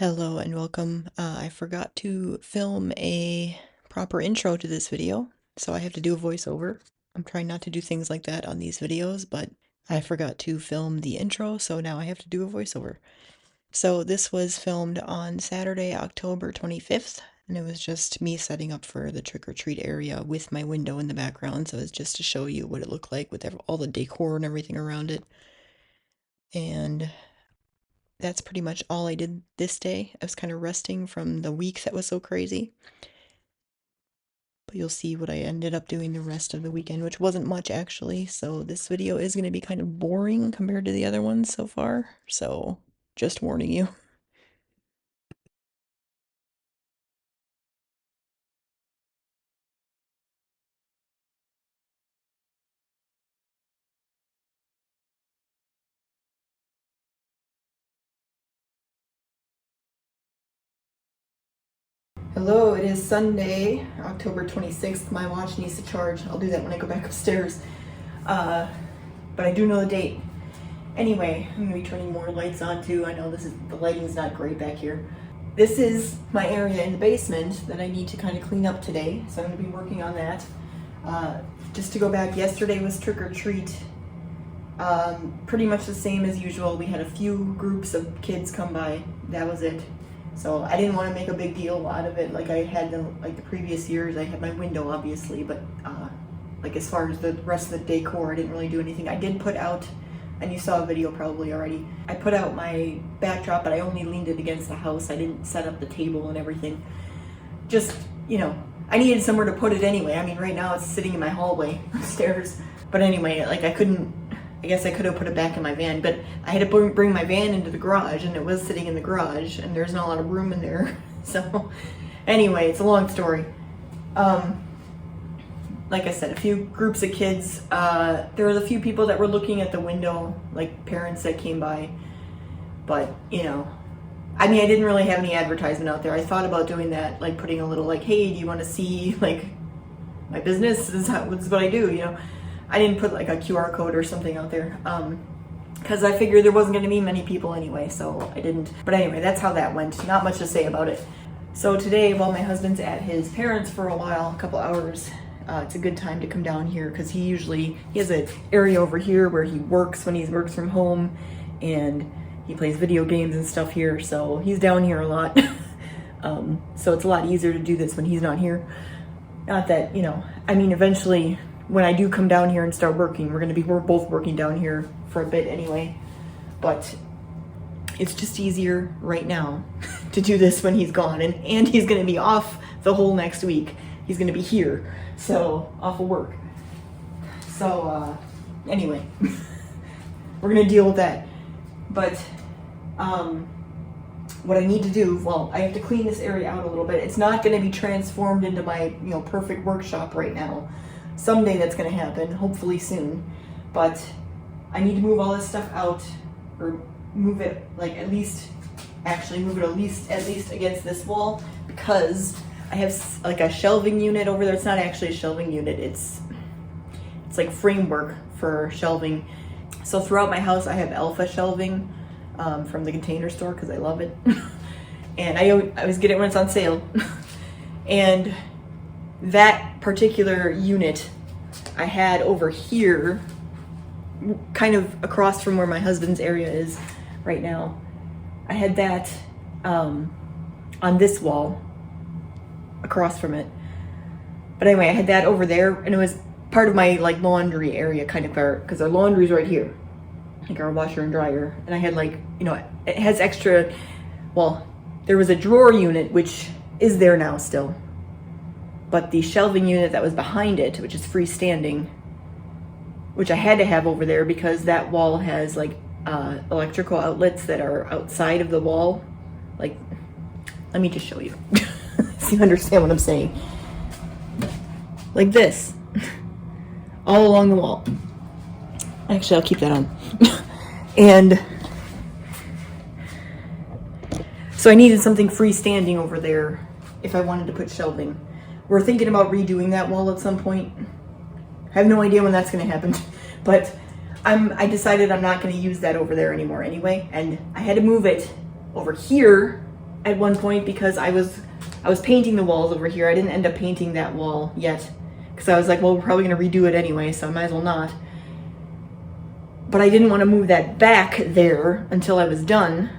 Hello and welcome. I forgot to film a proper intro to this video, so I have to do a voiceover. I'm trying not to do things like that on these videos, but I forgot to film the intro, so now I have to do a voiceover. So this was filmed on Saturday, October 25th, and it was just me setting up for the trick-or-treat area with my window in the background, so it's just to show you what it looked like with all the decor and everything around it. And that's pretty much all I did this day. I was kind of resting from the week that was so crazy. But you'll see what I ended up doing the rest of the weekend, which wasn't much actually. So this video is going to be kind of boring compared to the other ones so far. So just warning you. Hello, it is Sunday, October 26th. My watch needs to charge. I'll do that when I go back upstairs. But I do know the date. Anyway, I'm gonna be turning more lights on too. I know the lighting's not great back here. This is my area in the basement that I need to kind of clean up today. So I'm gonna be working on that. Just to go back, yesterday was trick or treat. Pretty much the same as usual. We had a few groups of kids come by. That was it. So I didn't want to make a big deal out of it like I had like the previous years. I had my window obviously, but like as far as the rest of the decor, I didn't really do anything. I did put out, and you saw a video probably already, I put out my backdrop, but I only leaned it against the house. I didn't set up the table and everything. Just, you know, I needed somewhere to put it anyway. I mean, right now it's sitting in my hallway upstairs. But anyway, like I guess I could have put it back in my van, but I had to bring my van into the garage, and it was sitting in the garage, and there's not a lot of room in there. So anyway, it's a long story. Like I said, a few groups of kids. There was a few people that were looking at the window, like parents that came by. But, you know, I mean, I didn't really have any advertisement out there. I thought about doing that, like putting a little like, hey, do you want to see like my business? This is what I do, you know. I didn't put like a QR code or something out there because I figured there wasn't going to be many people anyway, so I didn't. But anyway, that's how that went. Not much to say about it. So today, while my husband's at his parents for a while, a couple hours, it's a good time to come down here because he has an area over here where he works when he works from home, and he plays video games and stuff here, so he's down here a lot. So it's a lot easier to do this when he's not here. Not that, you know, I mean, eventually when I do come down here and start working, we're both working down here for a bit anyway, but it's just easier right now to do this when he's gone, and he's going to be off the whole next week. He's going to be here, so off of work. So anyway, we're going to deal with that. But what I need to do, well, I have to clean this area out a little bit. It's not going to be transformed into my, you know, perfect workshop right now. Someday that's going to happen, hopefully soon. But I need to move all this stuff out, or move it like at least against this wall, because I have like a shelving unit over there. It's not actually a shelving unit. It's like framework for shelving. So throughout my house, I have alpha shelving from the Container Store because I love it. And I always get it when it's on sale. And that particular unit I had over here, kind of across from where my husband's area is right now. I had that on this wall across from it. But anyway, I had that over there, and it was part of my like laundry area kind of part, because our laundry's right here, like our washer and dryer. And I had like, you know, it has extra, well, there was a drawer unit which is there now still. But the shelving unit that was behind it, which is freestanding, which I had to have over there because that wall has like electrical outlets that are outside of the wall. Like, let me just show you so you understand what I'm saying. Like this, all along the wall. Actually, I'll keep that on. And so I needed something freestanding over there if I wanted to put shelving. We're thinking about redoing that wall at some point. I have no idea when that's going to happen, but I decided I'm not going to use that over there anymore anyway, and I had to move it over here at one point because I was painting the walls over here. I didn't end up painting that wall yet because I was like, well, we're probably gonna redo it anyway, so I might as well not. But I didn't want to move that back there until I was done.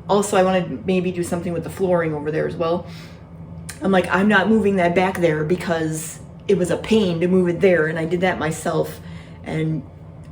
Also, I wanted to maybe do something with the flooring over there as well. I'm like, I'm not moving that back there because it was a pain to move it there, and I did that myself. And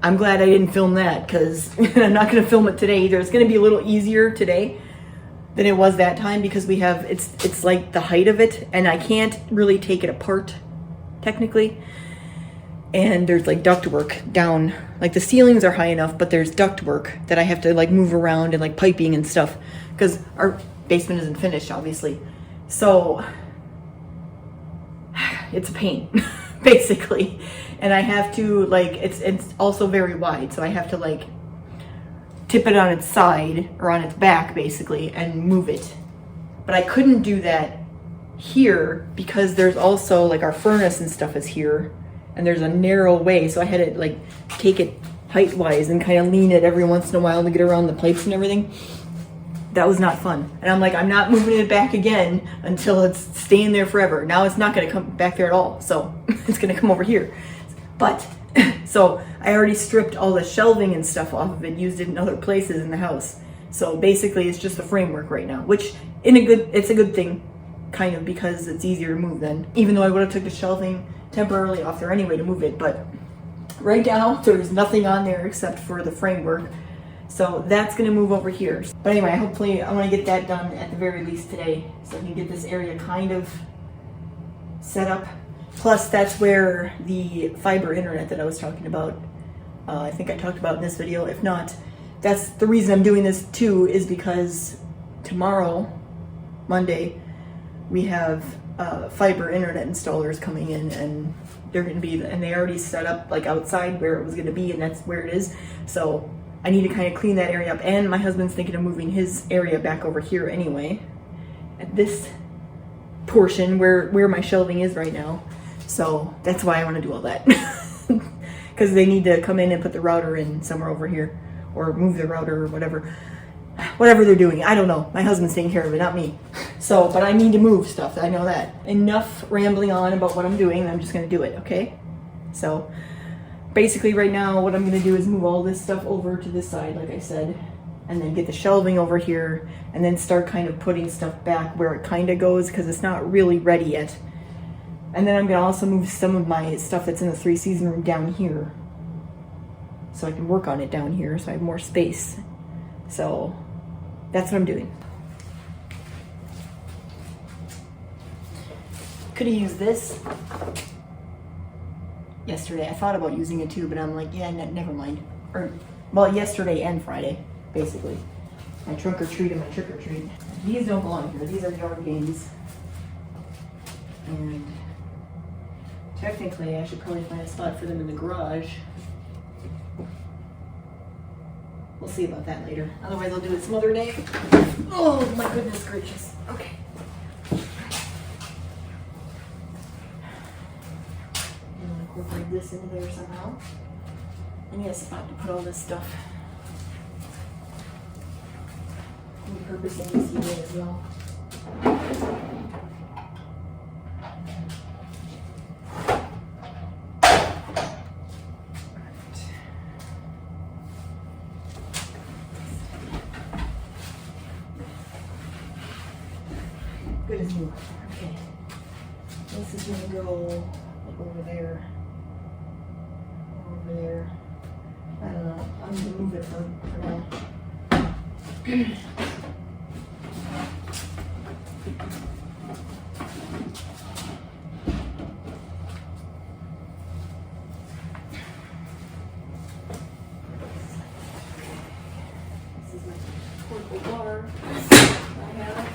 I'm glad I didn't film that because I'm not going to film it today either. It's going to be a little easier today than it was that time because we have, it's like the height of it, and I can't really take it apart technically. And there's like ductwork down, like the ceilings are high enough, but there's ductwork that I have to like move around and like piping and stuff because our basement isn't finished, obviously. So it's a pain, basically. And I have to like, it's also very wide, so I have to like tip it on its side or on its back basically and move it. But I couldn't do that here because there's also like our furnace and stuff is here. And there's a narrow way, so I had to like take it height-wise and kind of lean it every once in a while to get around the pipes and everything. That was not fun. And I'm like, I'm not moving it back again until it's staying there forever. Now it's not going to come back there at all, so it's going to come over here. But, so I already stripped all the shelving and stuff off of it, used it in other places in the house. So basically it's just the framework right now, which it's a good thing, kind of, because it's easier to move then. Even though I would have took the shelving temporarily off there anyway to move it, but right now there's nothing on there except for the framework, so that's going to move over here. But anyway, hopefully I want to get that done at the very least today so I can get this area kind of set up. Plus that's where the fiber internet that I was talking about, I think I talked about in this video. If not, that's the reason I'm doing this too, is because tomorrow, Monday, we have fiber internet installers coming in, and they're going to be, and they already set up like outside where it was going to be, and that's where it is. So I need to kind of clean that area up, and my husband's thinking of moving his area back over here anyway, at this portion where my shelving is right now. So that's why I want to do all that, because they need to come in and put the router in somewhere over here, or move the router or whatever they're doing. I don't know. My husband's taking care of it, not me. So, but I need to move stuff. I know that. Enough rambling on about what I'm doing. I'm just going to do it, okay? So, basically right now what I'm going to do is move all this stuff over to this side, like I said, and then get the shelving over here, and then start kind of putting stuff back where it kind of goes, because it's not really ready yet. And then I'm going to also move some of my stuff that's in the 3-season room down here, so I can work on it down here, so I have more space. So that's what I'm doing. Could have used this yesterday. I thought about using it too, but I'm like, yeah, never mind. Or, well, yesterday and Friday, basically. My trunk or treat and my trick or treat. These don't belong here. These are yard games. And technically, I should probably find a spot for them in the garage. We'll see about that later. Otherwise, I'll do it some other day. Oh, my goodness gracious. Okay. I'm gonna incorporate this into there somehow. I need a spot to put all this stuff. I'm repurposing this unit as well. Good as new. Okay. This is gonna go like over there. Over there. I don't know. I'm gonna move it for now. This is my portable bar I have.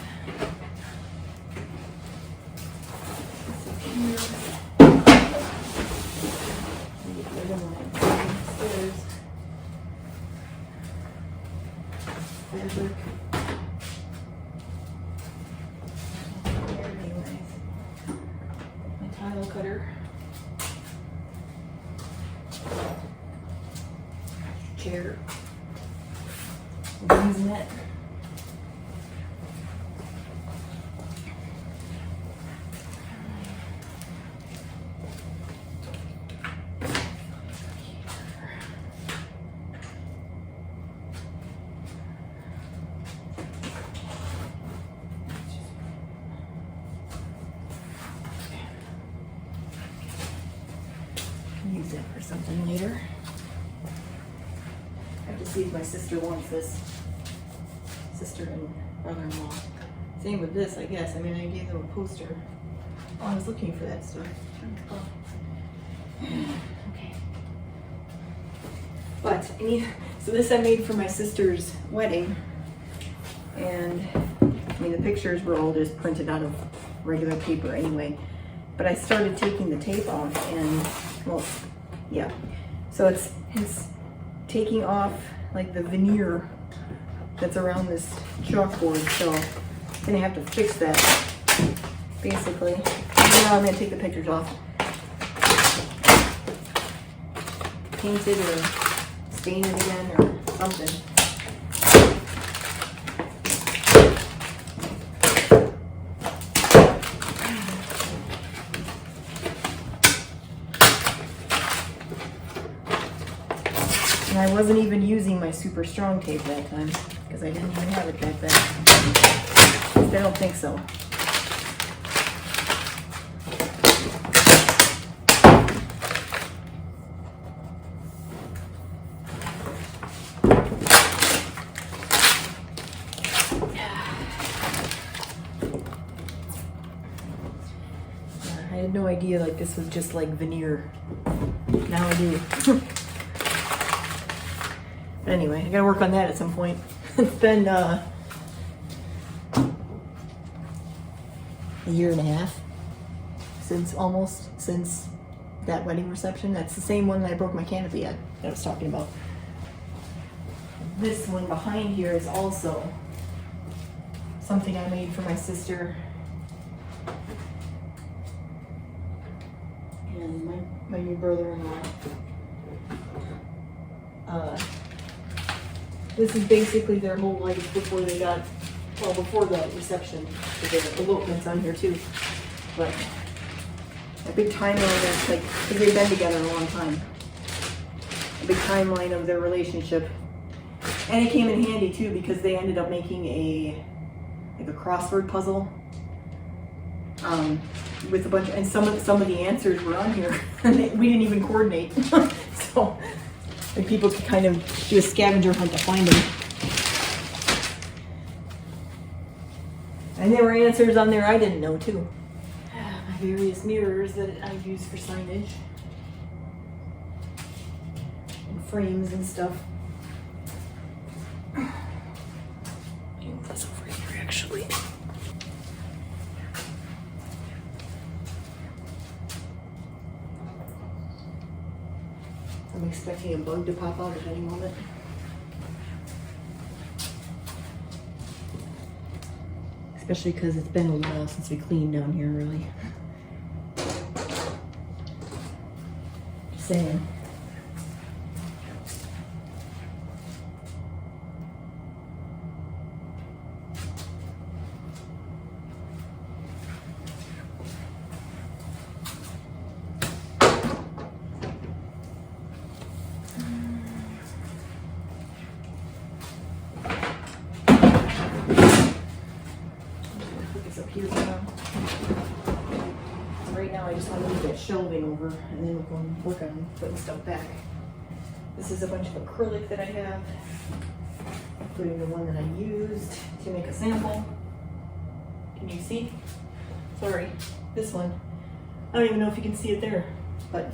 Fabric. Anyways, my tile cutter, chair, using it. for something later. I have to see if my sister wants this. Sister and brother-in-law. Same with this, I guess. I mean, I gave them a poster. Oh, I was looking for that stuff. Oh. Okay. But so this I made for my sister's wedding, and I mean the pictures were all just printed out of regular paper anyway. But I started taking the tape off, and well, yeah. So it's taking off like the veneer that's around this chalkboard. So I'm gonna have to fix that basically. Now I'm gonna take the pictures off, paint it or stain it again or something. And I wasn't even using my super strong tape that time because I didn't even have it back then. I don't think so. I had no idea like this was just like veneer. Now I do. But anyway, I gotta work on that at some point. It's been a year and a half since that wedding reception. That's the same one that I broke my canopy at that I was talking about. This one behind here is also something I made for my sister and my new brother-in-law. This is basically their whole life before they got, well, before the reception. The elopement's on here too. But a big timeline of like, because they've been together a long time. A big timeline of their relationship. And it came in handy too because they ended up making a crossword puzzle with a bunch, and some of the answers were on here, and we didn't even coordinate. So like people could kind of do a scavenger hunt to find them. And there were answers on there I didn't know too. My various mirrors that I've used for signage and frames and stuff. Move this over here actually. I'm expecting a bug to pop out at any moment. Especially because it's been a while since we cleaned down here, really. Just saying. Up here now. Right now I just want to move that shelving over and then we'll go and work on putting stuff back. This is a bunch of acrylic that I have, including the one that I used to make a sample. Can you see? Sorry, this one. I don't even know if you can see it there, but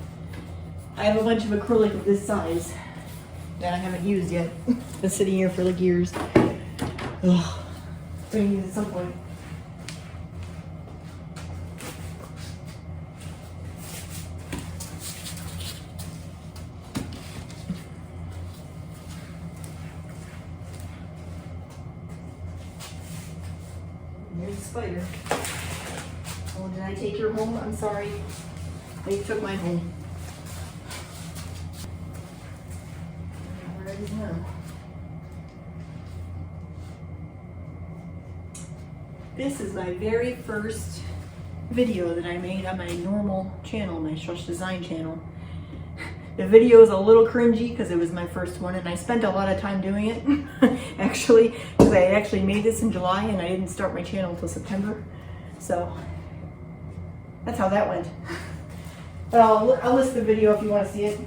I have a bunch of acrylic of this size that I haven't used yet. Been sitting here for like years. Ugh. I'm gonna use it at some point. There's a spider. Oh, did I take your home? I'm sorry. They took my home. Where it is now. This is my very first video that I made on my normal channel, my Shrush Design channel. The video is a little cringy because it was my first one and I spent a lot of time doing it actually, because I actually made this in July and I didn't start my channel until September. So that's how that went. But I'll list the video if you want to see it.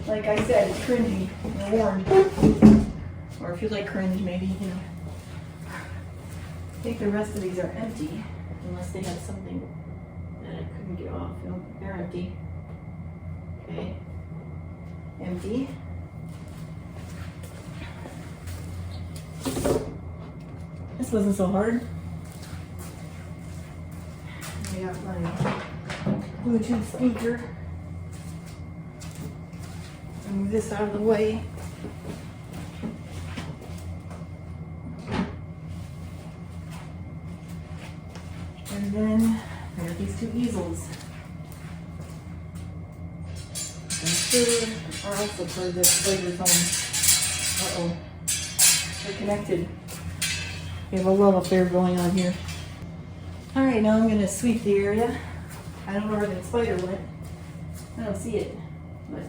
Like I said, it's cringy. You're warned. Or if you like cringe, maybe, you know. I think the rest of these are empty, unless they have something that I couldn't get off. No, they're empty. Okay. Empty. This wasn't so hard. I got my Bluetooth speaker. Move this out of the way. And then there are these two easels. I'm sure are also part of this player's home. Uh-oh. They're connected. We have a love affair going on here. Alright, now I'm going to sweep the area. I don't know where the spider went. I don't see it. But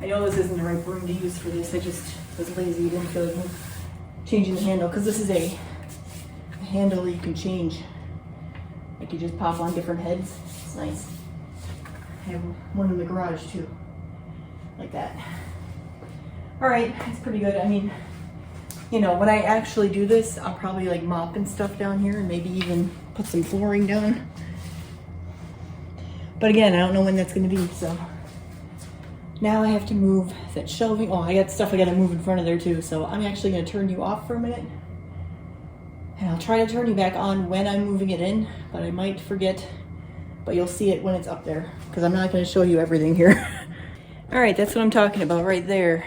I know this isn't the right broom to use for this. I just was lazy. Didn't feel like changing the handle, because this is a handle you can change. Like you just pop on different heads. It's nice. I have one in the garage too. Like that. Alright, it's pretty good. I mean, you know, when I actually do this, I'll probably like mop and stuff down here and maybe even put some flooring down. But again, I don't know when that's going to be, so. Now I have to move that shelving. Oh, I got stuff I got to move in front of there too, so I'm actually going to turn you off for a minute. And I'll try to turn you back on when I'm moving it in, but I might forget. But you'll see it when it's up there, because I'm not going to show you everything here. Alright, that's what I'm talking about right there.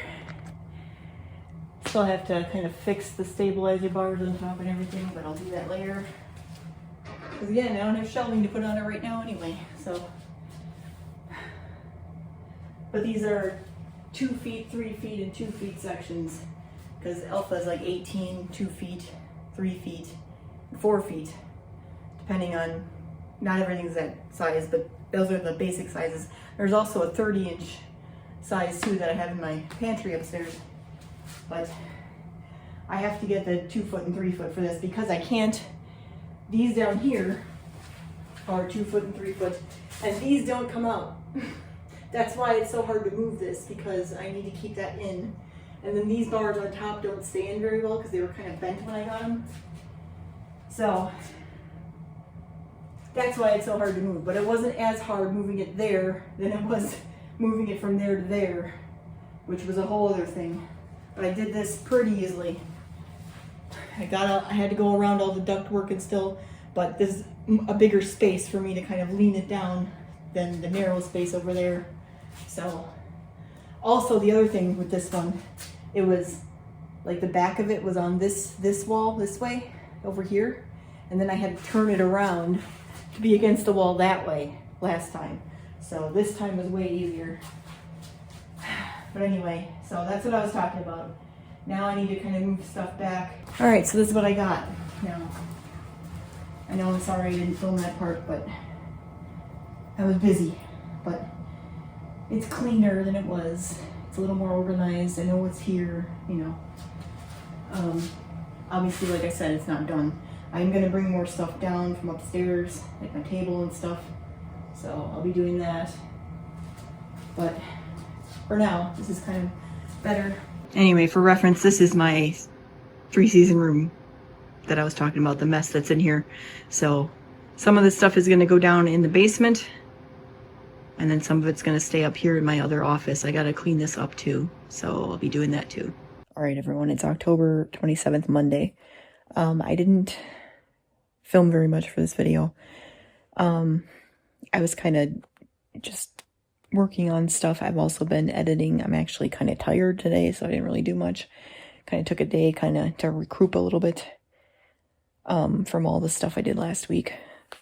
Still have to kind of fix the stabilizer bars on top and everything, but I'll do that later. Because again, I don't have shelving to put on it right now anyway, so. But these are 2 feet, 3 feet, and 2 feet sections. Because Alpha is like 18, 2 feet, 3 feet, 4 feet. Depending on, not everything's that size, but those are the basic sizes. There's also a 30-inch size too that I have in my pantry upstairs. But I have to get the 2 foot and 3 foot for this, because I can't, these down here are 2 foot and 3 foot, and these don't come out. That's why it's so hard to move this, because I need to keep that in. And then these bars on top don't stay in very well because they were kind of bent when I got them. So that's why it's so hard to move. But it wasn't as hard moving it there than it was moving it from there to there, which was a whole other thing. But I did this pretty easily. I had to go around all the ductwork and still, but this is a bigger space for me to kind of lean it down than the narrow space over there. So, also the other thing with this one, it was like the back of it was on this wall this way over here, and then I had to turn it around to be against the wall that way last time. So this time was way easier. But anyway, so that's what I was talking about. Now I need to kind of move stuff back. All right, so this is what I got now. I know I'm sorry I didn't film that part, but I was busy. But it's cleaner than it was. It's a little more organized. I know what's here, you know. Obviously, like I said, it's not done. I'm gonna bring more stuff down from upstairs, like my table and stuff. So I'll be doing that. But for now, this is kind of better. Anyway, for reference, this is my 3-season room that I was talking about, the mess that's in here. So some of this stuff is gonna go down in the basement, and then some of it's gonna stay up here in my other office. I gotta clean this up too, so I'll be doing that too. All right, everyone, it's October 27th, Monday. I didn't film very much for this video. I was kind of just working on stuff. I've also been editing. I'm actually kind of tired today, so I didn't really do much. Kind of took a day kind of to recoup a little bit from all the stuff I did last week.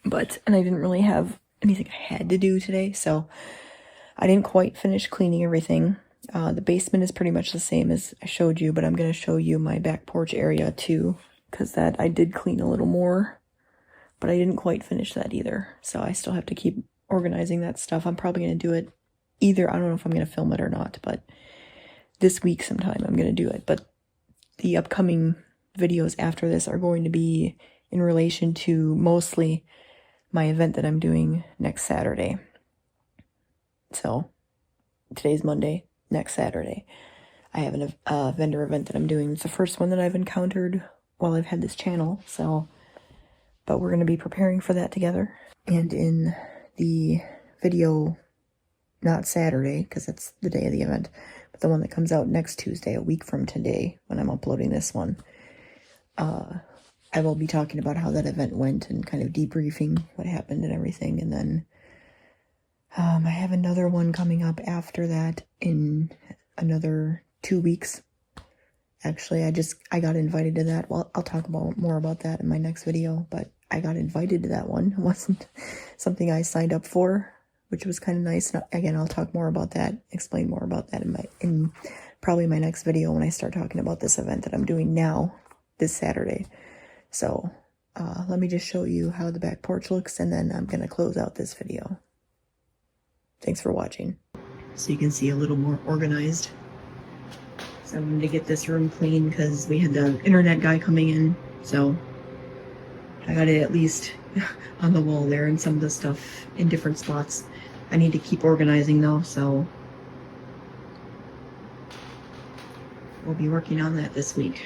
And I didn't really have anything I had to do today, so I didn't quite finish cleaning everything. The basement is pretty much the same as I showed you, but I'm going to show you my back porch area too, because that I did clean a little more, but I didn't quite finish that either. So I still have to keep organizing that stuff. I'm probably going to do it either, I don't know if I'm going to film it or not, but this week sometime I'm going to do it. But the upcoming videos after this are going to be in relation to mostly my event that I'm doing next Saturday. So today's Monday, next Saturday, I have a vendor event that I'm doing. It's the first one that I've encountered while I've had this channel, so, but we're going to be preparing for that together. And in the video, not Saturday, because that's the day of the event, but the one that comes out next Tuesday, a week from today, when I'm uploading this one, I will be talking about how that event went and kind of debriefing what happened and everything. And then I have another one coming up after that in another 2 weeks. Actually, I got invited to that. Well, I'll talk more about that in my next video, but I got invited to that one. It wasn't something I signed up for, which was kind of nice. And again, I'll talk more about that, explain more about that in probably my next video when I start talking about this event that I'm doing now, this Saturday. So let me just show you how the back porch looks, and then I'm going to close out this video. Thanks for watching. So you can see a little more organized. So I wanted to get this room clean because we had the internet guy coming in. So I got it at least on the wall there and some of the stuff in different spots. I need to keep organizing though, so we'll be working on that this week.